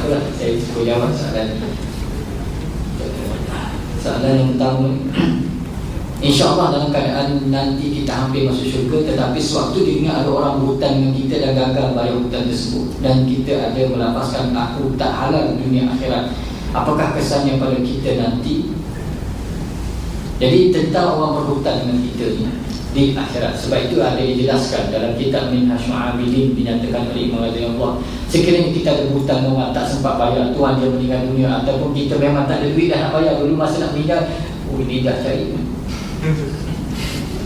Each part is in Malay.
apalah, saya cuba jawab soalan yang pertama. InsyaAllah dalam keadaan nanti kita hampir masuk syurga, tetapi sewaktu diingat ada orang berhutang dengan kita dan gagal bayar hutang tersebut, dan kita ada melafazkan aku tak halal dunia akhirat, apakah kesannya pada kita nanti? Jadi tentang orang berhutang dengan kita ni di akhirat, sebab itu ada dijelaskan dalam kitab Minhaj Ma'abidin, dinyatakan oleh Imam Ghazali, sekiranya kita ada hutang orang tak sempat bayar, tuan dia meninggal dunia, ataupun kita memang tak ada duit dah nak bayar, dulu masa nak meninggal, oh ini dah cari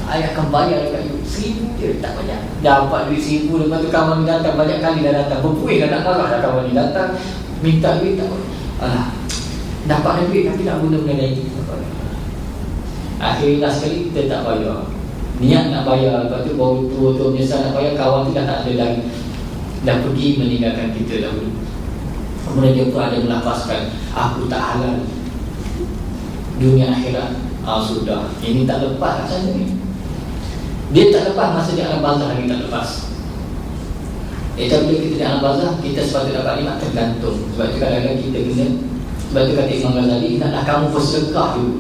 ayah akan bayar dekat you 1,000 je tak banyak, dapat duit 1,000, lepas tu kawan ni datang banyak kali dah datang, berpuing dah nak marah dah kawan ni datang minta duit, tak boleh, alah dapat duit tapi nak guna benda lain. Akhirnya sekali kita tak bayar, niat nak bayar, lepas tu baru tua-tua menyesal nak bayar, kawan tu dah tak ada lagi, dah pergi meninggalkan kita dahulu. Kemudian dia pun ada melafazkan aku tak halal dunia akhirat. Sudah, ini tak lepas macam ni. Dia tak lepas masa di alam barzah lagi tak lepas. Bila kita di alam barzah, kita sepatutnya dapat nikmat tergantung. Sebab itu kadang-kadang kita kena, sebab itu kata Imam Ghazali, naklah kamu bersedekah dulu,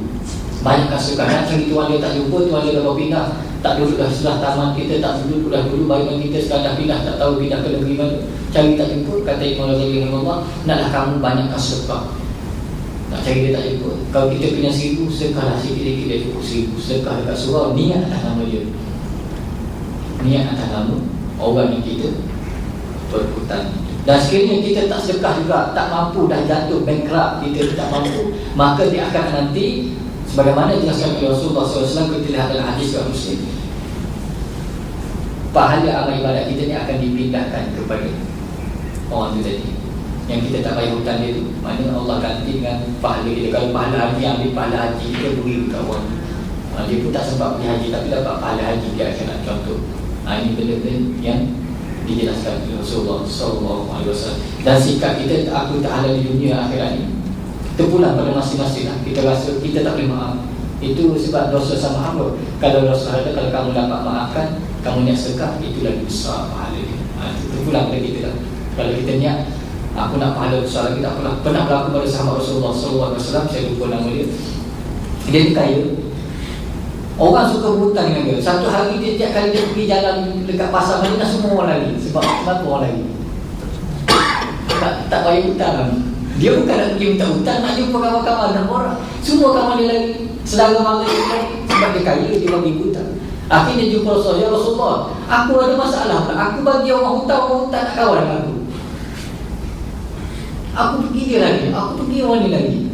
banyakkan sedekah. Nak cari tuan dia tak jumpa, tuan dia dah berpindah, tak duduk dah sebelah taman kita, tak duduk dah dulu, baik kita sekarang dah pindah, tak tahu pindah ke negeri mana, cari tak jumpa. Kata Imam Ghazali, naklah kamu banyakkan sedekah. Nak cari dia tak jumpa, kalau kita punya 1,000, sedekahlah sikit-sikit dia cukup 1,000, sedekah dekat surau, niat atas nama dia, niat atas nama orang yang kita berhutang. Dan sekiranya kita tak sedekah juga, tak mampu, dah jatuh bankrupt, kita tak mampu, maka dia akan nanti sebagaimana dijelaskan oleh Rasulullah SAW, kita lihat dalam hadis riwayat Muslim, pahala amal ibadat kita ni akan dipindahkan kepada orang tu tadi yang kita tak bayar hutang dia tu. Maknanya Allah ganti dengan pahala kita. Kalau pahala haji, ambil pahala haji kita beri dekat orang, dia pun tak sempat pergi haji tapi dapat pahala haji dia akan nak contoh. Ini benda-benda yang dijelaskan oleh Rasulullah SAW. Dan sikap kita, aku tak halal di dunia akhirat ni, terpulang pada masing-masing lah. Kita rasa kita tak boleh maaf, itu sebab dosa sama hamba. Kalau Rasulullah kata, kalau kamu dapat maafkan, kamu niat sedekah, itu lagi besar pahala dia. Itu terpulang pada kita lah. Kalau kita niat aku nak pahala besar lagi, tak apalah. Pernah berlaku pada sahabat Rasulullah SAW, saya lupa nama dia. Dia ni kaya, orang suka berhutang dengan dia. Satu hari dia tiap kali dia pergi jalan dekat pasar Madinah, semua orang lagi. Sebab orang lagi tak bayar hutang lagi. Dia bukan nak pergi minta hutang, nak jumpa kawan-kawan dan orang, semua kawan dia lagi, saudara mara dia lagi. Sebab dia kaya, dia bagi hutang. Akhirnya jumpa Rasulullah, ya Rasulullah, aku ada masalah pula. Aku bagi orang hutang nak kawan dengan aku. Aku pergi dia lagi, aku pergi orang ni lagi.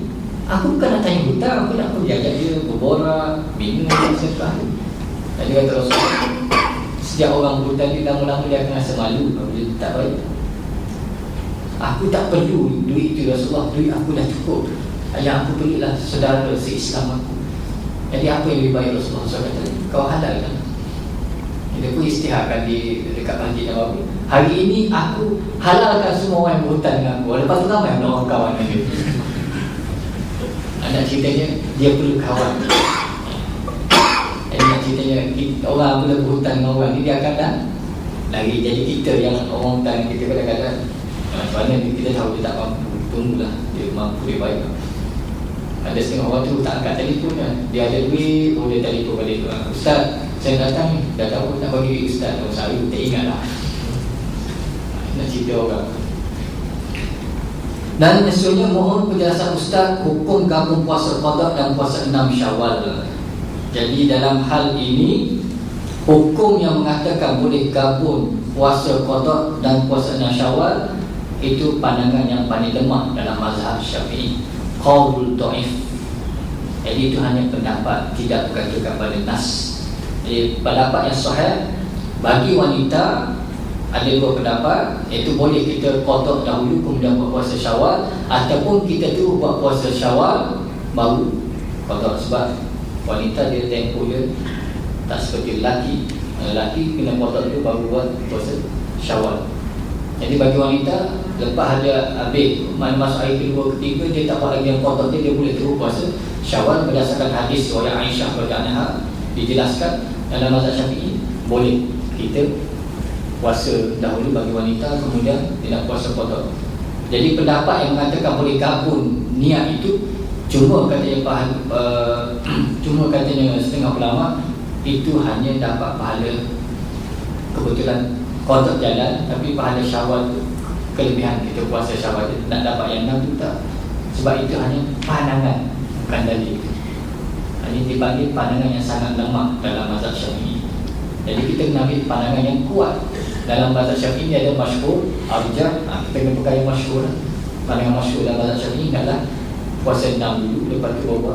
Aku bukan nak tanya hutang, aku nak pergi ajak dia berborak, minum, sedekah. Dan dia kata Rasulullah, setiap orang berhutang dia lama-lama dia akan rasa malu kalau dia tak bayar. Aku tak perlu duit itu Rasulullah, duit aku dah cukup. Yang aku perlulah saudara se-Islam aku. Jadi apa yang lebih baik Rasulullah SAW? Kau halalkan. Dia pun istiharkan di dekat Masjid Nabawi. Hari ini aku halalkan semua orang yang berhutang dengan aku. Lepas tu ramai orang kawan dengan dia. Anak ceritanya dia perlu kawan. Anak ceritanya orang bila berhutang dengan orang ni, dia akan dah lagi. Jadi kita yang orang hutang, kita kadang-kadang macam mana kita tahu dia tak mampu, tunggulah dia mampu, dia baik. Ada setengah orang tu tak angkat telefon kan, dia ada duit, dia telefon balik tu, Ustaz saya datang ni, dah tahu nak bagi duit Ustaz, saya tak ingat lah. Nak cerita orang. Dan sebenarnya mohon penjelasan Ustaz hukum gabung puasa qada dan puasa 6 Syawal. Jadi dalam hal ini, hukum yang mengatakan boleh gabung puasa qada dan puasa 6 Syawal, itu pandangan yang paling lemah dalam mazhab Syafi'i, qaul dhaif. Jadi itu hanya pendapat, tidak bergantung pada nas. Jadi pendapat yang sahih bagi wanita ada dua pendapat, iaitu boleh kita qada dahulu kemudian buat puasa Syawal, ataupun kita tu buat puasa Syawal baru qada. Sebab wanita dia tempoh dia tak seperti lelaki. Lelaki kena qada dulu baru buat puasa Syawal. Jadi bagi wanita, lepas ada habis masuk hari kedua, ketiga, dia tak buat lagi yang qada, dia boleh terus puasa Syawal. Berdasarkan hadis riwayat Aisyah radhiyallahu anha, dijelaskan dalam mazhab Syafi'i boleh kita puasa dahulu bagi wanita, kemudian dia nak puasa qada. Jadi pendapat yang mengatakan boleh gabung niat itu, cuma katanya setengah ulama itu hanya dapat pahala kebetulan kodok jalan, tapi pahala Syawal tu kelebihan kita puasa Syawal tu nak dapat yang 6 tu tak. Sebab itu hanya pandangan, bukan dalil. Ini dipanggil pandangan yang sangat lemah dalam mazhab Syafi'i. Jadi kita kena ambil pandangan yang kuat. Dalam mazhab Syafi'i ada masyhur, arjah. Kita kena pegang yang masyhur. Pandangan masyhur dalam mazhab Syafi'i adalah puasa 6 dulu, lepas tu bawa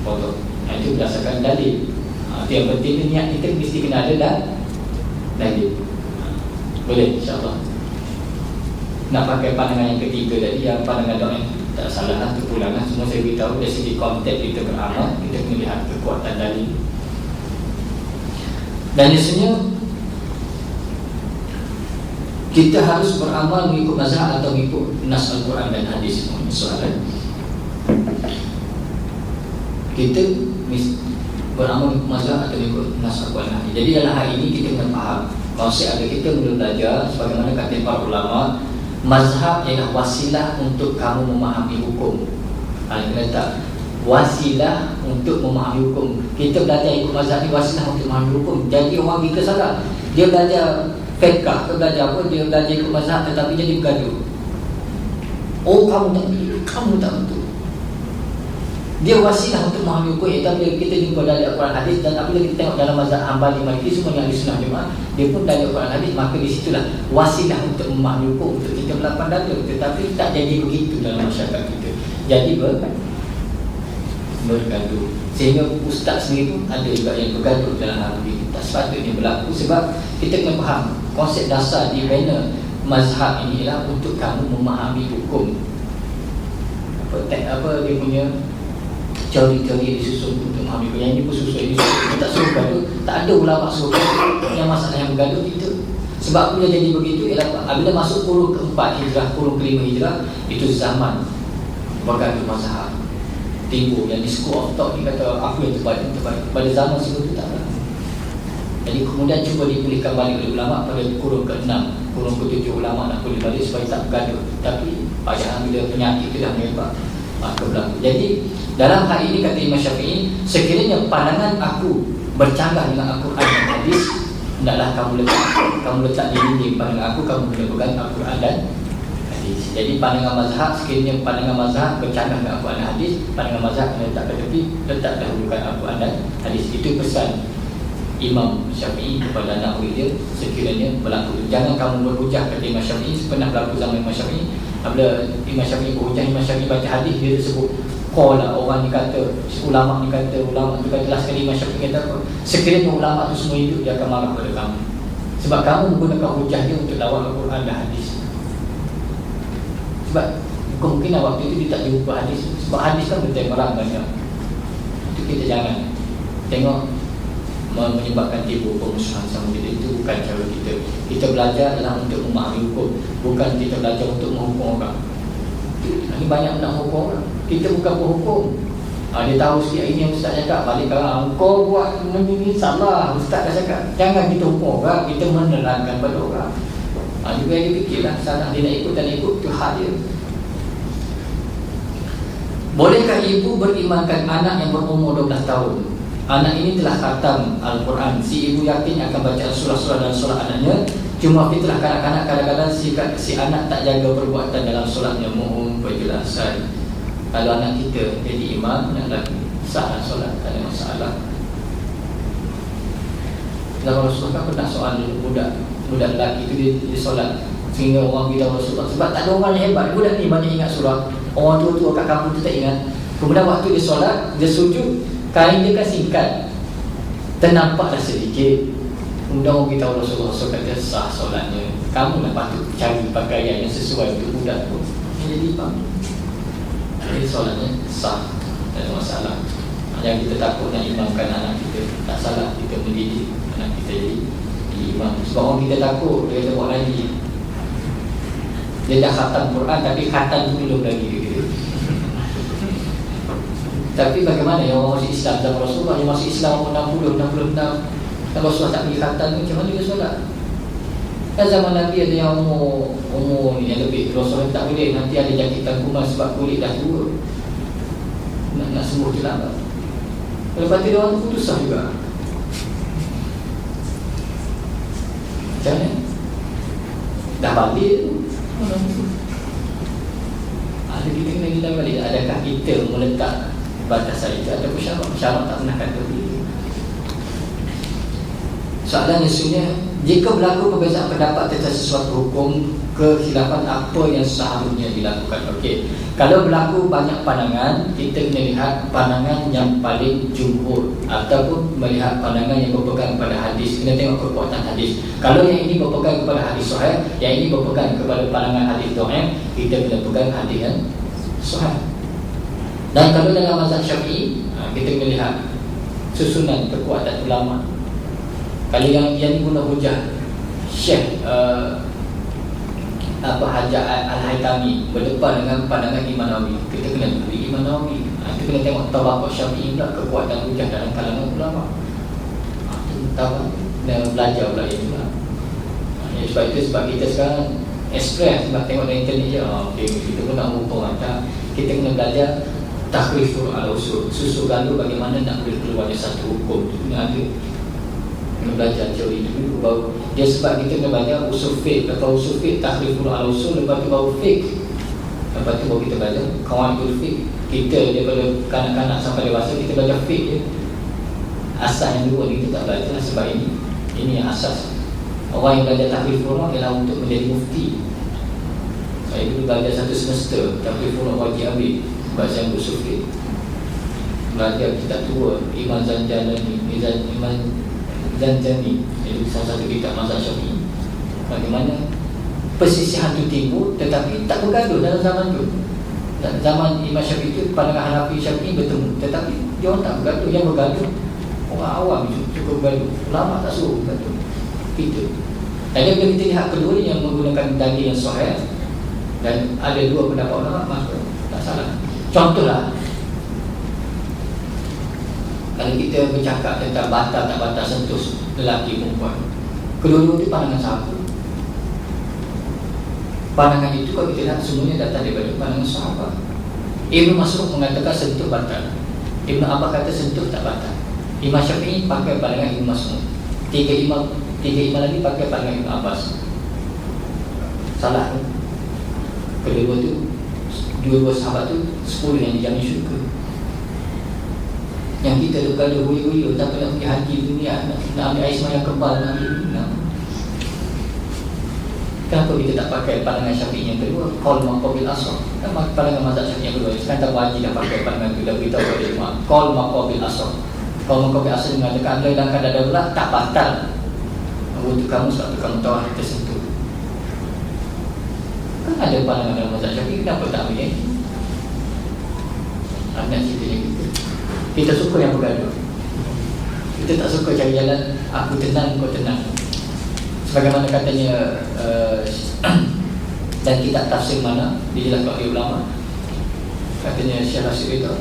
kodok. Itu berdasarkan dalil. Itu yang penting, niat kita mesti kena ada dan dalil. Boleh, insyaAllah. Nak pakai pandangan yang ketiga tadi, yang pandangan doa yang tak salah lah, terpulang lah. Semua saya beritahu dari segi konteks kita beramal, kita kena lihat kekuatan dalil. Dan biasanya kita harus beramal mengikut mazhab atau mengikut nas Al-Quran dan hadis. Soalan kita beramal mengikut mazhab atau mengikut nas Al-Quran dan hadis. Jadi dalam hal ini kita kena faham konsep ada kita mula belajar sebagaimana kata para ulama, mazhab ialah wasilah untuk kamu memahami hukum. Kena tak? Wasilah untuk memahami hukum. Kita belajar ikut mazhab ni wasilah untuk memahami hukum. Jadi orang kita salah, dia belajar fiqh, dia belajar apa, dia belajar ikut mazhab tetapi jadi bergaduh. Oh, kamu tak betul, kamu tak betul. Dia wasilah untuk memahami hukum. Tapi kita jumpa dalam Al-Quran hadis, dan apabila kita tengok dalam mazhab Hambali, Maliki, semua yang Ahlussunnah Jemaah, dia pun dalam Al-Quran hadis, maka di situlah wasilah untuk memahami hukum, untuk kita melapang dada. Tetapi tak jadi begitu dalam masyarakat kita. Jadi bergaduh. Sehingga ustaz sendiri pun ada juga yang bergaduh dalam hal ini. Tak sepatutnya berlaku, sebab kita kena faham konsep dasar di mana mazhab ini ialah untuk kamu memahami hukum. Apa dia punya teori-teori disusun untuk memahami hukum. Yang ini pun susun, ini susun. Kita tak suruh bergaduh. Tak ada ulama suruh bergaduh. Yang masalah yang bergaduh itu. Sebab bila jadi begitu ialah bila masuk kurun keempat hijrah, kurun kelima hijrah, itu zaman bergaduh mazhab timbul. Yang di school of thought ni kata aku yang terbaik. Pada zaman sebelum itu tak ada. Jadi kemudian cuba dipulihkan balik oleh ulama pada kurun ke-6, kurun ke-7 ulama nak pulih balik supaya tak bergaduh. Tapi padahal bila penyakit itu dah menyebab maka berlaku. Jadi dalam hal ini kata Imam Syafi'i, sekiranya pandangan aku bercanggah dengan Al-Quran dan hadis, hendaklah kamu letak di dinding pandangan aku, kamu kena pegang Al-Quran dan hadis. Jadi pandangan mazhab, sekiranya pandangan mazhab bercanggah dengan Al-Quran dan hadis, pandangan mazhab kena letak ke tepi, letak dahulukan Al-Quran dan hadis. Itu pesan Imam Syafi'i kepada anak murid dia sekiranya berlaku. Jangan kamu berhujah, kata Imam Syafi'i. Pernah berlaku zaman Imam Syafi'i, apabila Imam Syafi'i berhujah, Imam Syafi'i baca hadis, dia sebut qala, orang ni kata, ulama ni kata, ulama tu kata. Last sekali Imam Syafi'i kata apa? Sekiranya ulama tu semua hidup, dia akan marah pada kamu, sebab kamu menggunakan hujah dia untuk lawan Al-Quran dan hadis. Sebab kemungkinan waktu itu dia tak jumpa hadis, sebab hadis kan betul orang banyak. Itu kita jangan tengok menyebabkan timbul permusuhan sama kita. Itu bukan cara kita. Kita belajar adalah untuk memahami hukum, bukan kita belajar untuk menghukum orang. Ini banyak nak menghukum orang. Kita bukan penghukum. Dia tahu sikit ini yang ustaz cakap, balik orang, kau buat ini salah, ustaz dah cakap. Jangan kita hukum orang, kita menerangkan pada orang. Juga dia fikirlah, salah dia nak ikut dan ikut, itu hak dia. Bolehkah ibu berimankan anak yang berumur 12 tahun? Anak ini telah khatam Al-Quran. Si ibu yakin akan baca surah-surah dan solat anaknya. Cuma fitrah kanak-kanak, kadang-kadang si anak tak jaga perbuatan dalam solatnya. Mohon penjelasan. Kalau anak kita jadi imam, nak sah solat, tak ada masalah. Zaman Rasulullah kan pernah soal budak lelaki itu dia solat, sehingga orang beritahu Rasulullah, sebab tak ada orang yang hebat. Budak ni banyak ingat surah. Orang tua-tua kat kampung tu tak ingat. Kemudian waktu dia solat, dia sujud, kain dia kan singkat, ternampak dah sedikit. Kemudian orang beritahu Rasulullah, kata sah solatnya. Kamu nak patut cari pakaian yang sesuai untuk budak tu. Jadi imam, jadi solatnya sah, tak ada masalah. Yang kita takut nak imamkan anak kita, tak salah kita mendidik anak kita jadi imam. Sebab orang kita takut, dia kata buat lagi. Dia dah khatam Quran tapi khatam belum lagi dia. Tapi bagaimana yang orang masih Islam zaman Rasulullah, yang masih Islam umur 60, 66, kalau Rasulullah tak pergi khatam, macam mana dia solat? Kan zaman Nabi ada yang umur ni yang lebih. Rasulullah tak boleh, nanti ada jangkitan kuman sebab kulit dah tua, nak sembuh je lambat. Lepas tu dia orang tu putusah juga. Macam mana? Dah balik tu. Ada kita kena kita balik. Adakah kita meletak batasan itu ataupun syarat tak pernah kata begitu? Soalan isunya, jika berlaku perbezaan pendapat tentang sesuatu hukum, kekhilafan apa yang seharusnya dilakukan? Okey, kalau berlaku banyak pandangan, kita kena lihat pandangan yang paling jumhur ataupun melihat pandangan yang berpegang kepada hadis. Kena tengok kekuatan hadis. Kalau yang ini berpegang kepada hadis sahih, yang ini berpegang kepada pandangan hadis dhaif, kita kena pegang hadis yang sahih. Dan kalau dalam mazhab Syafi'i, kita kena lihat susunan kekuatan ulama. Kalau yang ni guna hujah Syekh Hajar Al-Haytami berdepan dengan pandangan Imam Nawawi, kita kena beri Imam Nawawi. Kita kena tengok tabaqah Syafi'i pula, kekuatan hujah dalam kalangan ulama. Tahu dan belajar pula ini pula. Sebab itu, sebab kita sekarang express sebab tengok dalam internet je. Okay, kita pun nak hukum tak. Kita kena belajar takhriful al-usul, susu gaduh bagaimana nak boleh keluar dari satu hukum. Itu kena ada. Kena belajar teori itu dulu baru dia, sebab kita kena belajar usul fiqh, lepas usul fiqh takhriful al-usul, lepas tu baru fiqh, lepas tu baru kita belajar qawaidul fiqh. Kita daripada kanak-kanak sampai dewasa kita belajar fiqh je. Asas yang dua ni kita tak belajar lah, sebab ini yang asas. Orang yang belajar takhriful ialah untuk menjadi mufti. Saya dulu belajar satu semester takhriful wajib ambil sebab saya ambil usul fiqh. Belajar kitab tua Imam Zanjani, Imam Zanjani, itu salah satu kitab mazhab Syafi'i. Bagaimana persisihan itu timbul tetapi tak bergaduh dalam zaman itu. Dalam zaman Imam Syafi'i itu pandangan Hanafi Syafi'i bertemu, tetapi dia orang tak bergaduh. Yang bergaduh orang awam cukup bergaduh. Ulama tak suruh bergaduh. Itu. Dan bila kita lihat kedua yang menggunakan dalil yang sahih dan ada dua pendapat ulama, maka tak salah. Contohlah, kalau kita bercakap tentang batal tak batal sentuh lelaki perempuan, kedua-dua itu pandangan sahabat. Pandangan itu kalau kita lihat semuanya datang daripada pandangan sahabat. Ibnu Mas'ud mengatakan sentuh batal, Ibnu Abbas kata sentuh tak batal. Imam Syafi'i pakai pandangan Ibnu Mas'ud. Tiga imam lagi pakai pandangan Ibnu Abbas. Salah tu. Kedua tu, dua sahabat tu 10 yang dijamin syurga. Yang kita bergaduh huri-huri tak nak pergi haji dunia, nak ambil air semayang kebal, nak ambil dunia. Kenapa kita tak pakai pandangan Syafi'i yang kedua, qaul maqabil asr? Kan pandangan mazhab Syafi'i yang kedua. Sekarang tak wajib dah pakai pandangan itu, dah beritahu kepada jemaah qaul maqabil asr. Qaul maqabil asr mengatakan anda dalam keadaan darurat tak batal untuk kamu sebab tu kamu tahu kita sentuh. Kan ada pandangan dalam mazhab Syafi'i, kenapa tak ambil yang ini? Nak ceritanya kita, kita suka yang bergaduh. Kita tak suka cari jalan aku tenang, kau tenang. Sebagaimana katanya dan kitab tafsir mana dijelaskan oleh ulama, katanya Syekh Rasyid itu,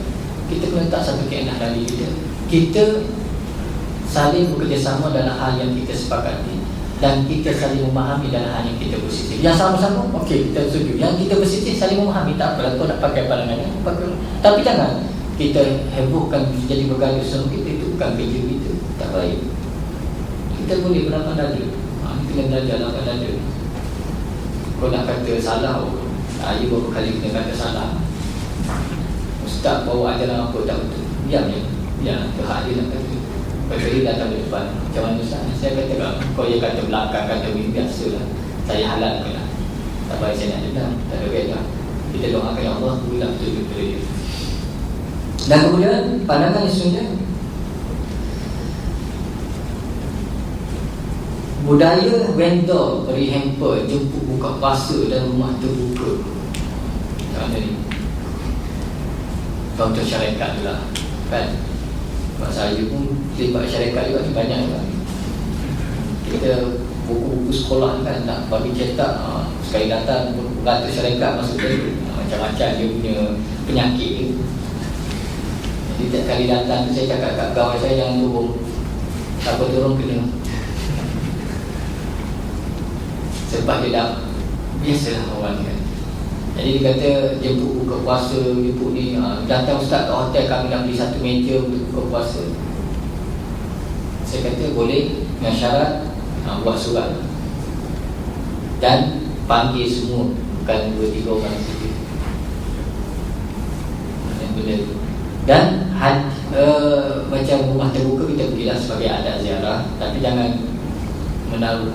kita kena letak satu kaedah dari kita saling bekerjasama dalam hal yang kita sepakati dan kita saling memahami dalam hal yang kita bersisih. Yang sama-sama, okey, kita setuju. Yang kita bersisih saling memahami, tak apalah, kau nak pakai pandangannya, pakai. Tapi jangan kita hebohkan jadi bergaduh sama kita, itu bukan kerja kita, tak baik. Kita boleh beramal dada. Kena belajar lapar dada. Kau nak kata salah, you berapa kali kena kata salah. Ustaz bawa ajaran apa tak betul, diam je. Ya, itu hak dia nak kata. Lepas dia datang ke depan, macam mana Ustaz? Saya kata, kau dia kata belakang, kata begini, biasalah. Saya halalkan lah. Tak baik saya nak dendam, tak ada kaitan. Kita doakan ya Allah, berilah petunjuk kepada dia. Dan kemudian pandangan isunya, budaya vendor beri hamper, jemput buka puasa dan rumah terbuka. Macam mana ni? Contoh syarikat tu lah, kan? Sebab saya pun terlibat syarikat juga ni banyak kan. Kita buku-buku sekolah kan nak bagi cetak, sekali datang kata syarikat masuk dia, macam-macam dia punya penyakit dia. Jadi setiap kali datang tu saya cakap kat kawan saya, jangan turun. Siapa turun kena. Sebab dia dah biasalah orang kan. Jadi dia kata jemput buka puasa, jemput ni, datang ustaz kat hotel kami dah beli satu meja untuk buka puasa. Saya kata boleh, dengan syarat buat surat dan panggil semua, bukan 2-3 orang saja. Yang benda tu. Dan macam rumah terbuka kita pergilah sebagai adat ziarah, tapi jangan menaruh.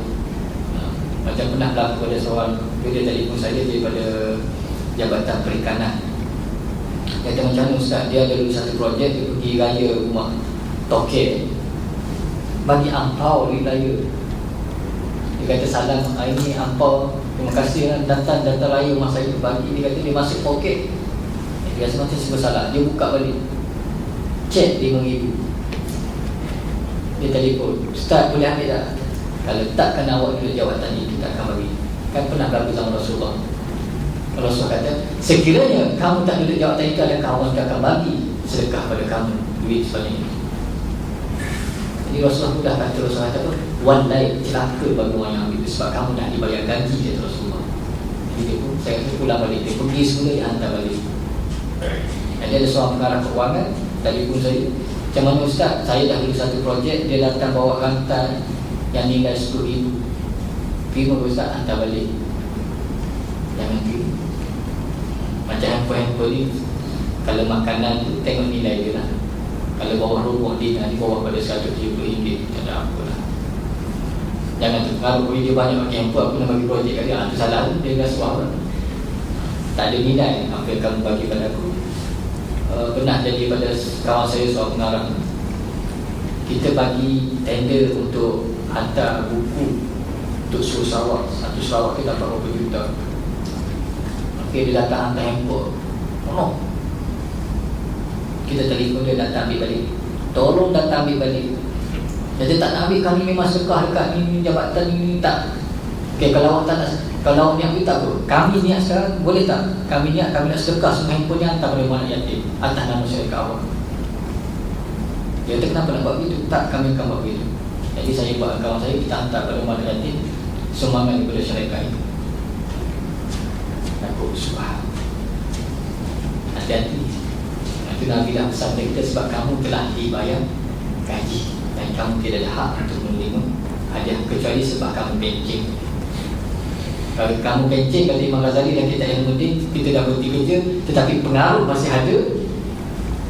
Macam pernah berlaku pada seorang, dia telefon saya daripada Jabatan Perikanan. Dia kata macam mana ustaz, dia ada dulu satu projek, dia pergi raya rumah Tokek, bagi ampau di raya. Dia kata salam, ini ampau, terima kasih lah, datang raya rumah saya bagi. Dia kata dia masuk poket, dia rasa macam sebab salah. Dia buka balik, cek RM5,000. Dia telefon, ustaz boleh ambil tak? Kalau tak kena awak duduk jawatan ini, kita akan bagi. Kan pernah berlaku sama Rasulullah. Rasulullah kata, sekiranya kamu tak duduk jawatan itu, adakah Allah akan bagi sedekah pada kamu duit sebanyak ini? Jadi Rasulullah dah kata, Rasulullah kata apa? Walai, celaka bagi orang yang ambil itu, sebab kamu dah dibayar gaji, kata Rasulullah. Jadi dia pun, saya kata pulang balik, dia pergi semula, dia hantar balik. Jadi ada seorang pengarah keuangan telefon saya, macam mana ustaz, saya dah beli satu projek, dia datang bawa rantai yang nilai RM10,000. Terima ustaz, hantar balik. Jangan terima. Macam handphone ni, kalau makanan tu tengok nilai dia lah. Kalau bawah RM20 di bawah pada RM170, tak ada apa lah. Jangan terpengaruh, dia banyak pakai handphone, aku nak bagi projek kat dia, itu salah, dia dah suara. Tak ada nilai apa yang kamu bagi pada aku. Pernah jadi pada kawan saya seorang pengarang, kita bagi tender untuk hantar buku untuk suruh Sarawak. Satu Sarawak kita dapat berapa juta. Okay, dia datang hantar handphone. No. Kita telefon dia, datang ambil balik. Tolong datang ambil balik. Jadi tak nak ambil, kami memang sedekah dekat ni jabatan ni, tak. Okay, kalau awak tak nak, kalau awak niat ambil tak apa. Kami niat sekarang, boleh tak? Kami niat sedekah semua handphone ni hantar pada anak yatim atas nama syarikat awak. Dia kata kenapa nak buat begitu? Tak, kami akan buat begitu. Jadi saya buat kawan saya, kita hantar pada anak yatim sumbangan daripada syarikat itu. Takut subhan. Hati-hati. Itu Nabi dah pesan kepada kita, sebab kamu telah dibayar gaji dan kamu tidak ada hak untuk menerima hadiah kecuali sebab kamu pencing. Kalau kamu pencing, kata Imam Ghazali dan kita yang penting, kita dah berhenti kerja tetapi pengaruh masih ada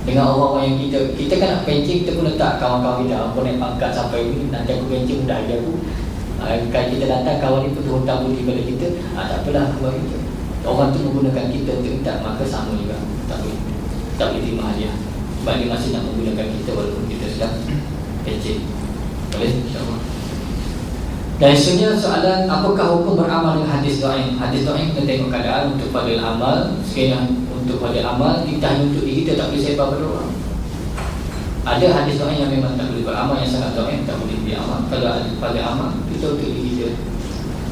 dengan orang-orang yang kita kan nak pencing, kita pun letak kawan-kawan kita, apa naik pangkat sampai ini, nanti aku pencing mudah aja aku. Kalau kita datang, kawan ni betul hutang budi pada kita, tak apalah aku bagi kita. Orang tu menggunakan kita untuk minta, maka sama juga, tak boleh terima hadiah. Sebab dia masih nak menggunakan kita walaupun kita sedang pencing. Boleh? InsyaAllah. Dan sebenarnya soalan, apakah hukum beramal dengan hadis do'ain? Hadis do'ain kita tengok keadaan untuk pada amal. Sekiranya untuk pada amal, kita hanya untuk diri kita, tak boleh sebar pada orang. Ada hadis do'ain yang memang tak boleh beramal, yang sangat do'ain tak boleh beramal. Kalau pada amal, kita untuk diri kita,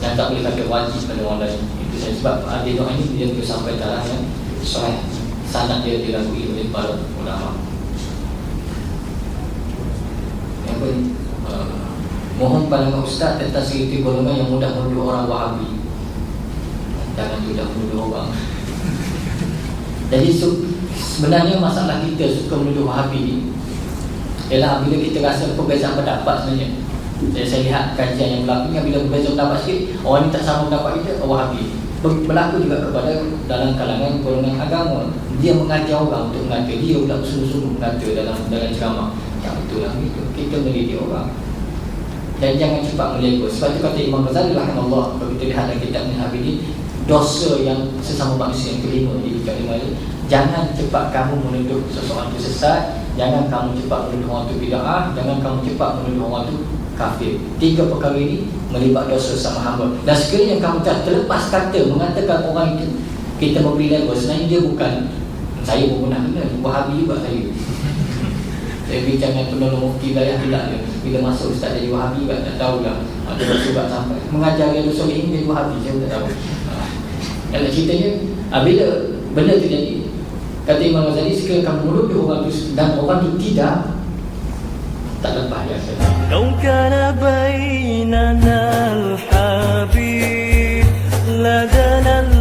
dan tak boleh kata wajib pada orang lain. Itu saya sebab hadis do'ain ini dia perlu sampai taraf yang sahih, sanad dia dilalui oleh para ulama. Yang penting, mohon pandangan Ustaz tentang segelintir golongan yang mudah menuduh orang Wahabi. Jangan mudah menuduh orang. Jadi sebenarnya masalah kita suka menuduh Wahabi ni ialah bila kita rasa perbezaan pendapat sebenarnya. Jadi saya lihat kajian yang berlaku ni, bila berbeza pendapat sikit, orang ni tak sama pendapat kita, Wahabi. Berlaku juga kepada dalam kalangan golongan agama. Dia mengajar orang untuk mengata, dia pula sungguh-sungguh mengata dalam ceramah. Yang betul lah itu. Kita mendidik orang. Dan jangan cepat melego. Sebab itu kata Imam Ghazali rahimahullah, kalau kita lihat dalam kitab Minhaj ini, dosa yang sesama manusia yang kelima di kitab lima ini, jangan cepat kamu menuduh seseorang itu sesat, jangan kamu cepat menuduh orang itu bid'ah, jangan kamu cepat menuduh orang itu kafir. Tiga perkara ini melibat dosa sama hamba. Dan sekiranya kamu terlepas kata mengatakan orang itu kita memberi label, sebenarnya dia bukan, saya pun pernah kena Wahabi juga saya. Saya bincang dengan penolong mufti wilayah tidak dia. Bila masuk ustaz jadi Wahabi kan tak tahu dah. Ada surat sampai mengajar dia Solihin jadi Wahabi, saya tak tahu. Kalau ceritanya, bila benda tu jadi, kata Imam Ghazali, sekiranya kamu menuduh orang tu dan orang tu tidak, tak lepas dia. nan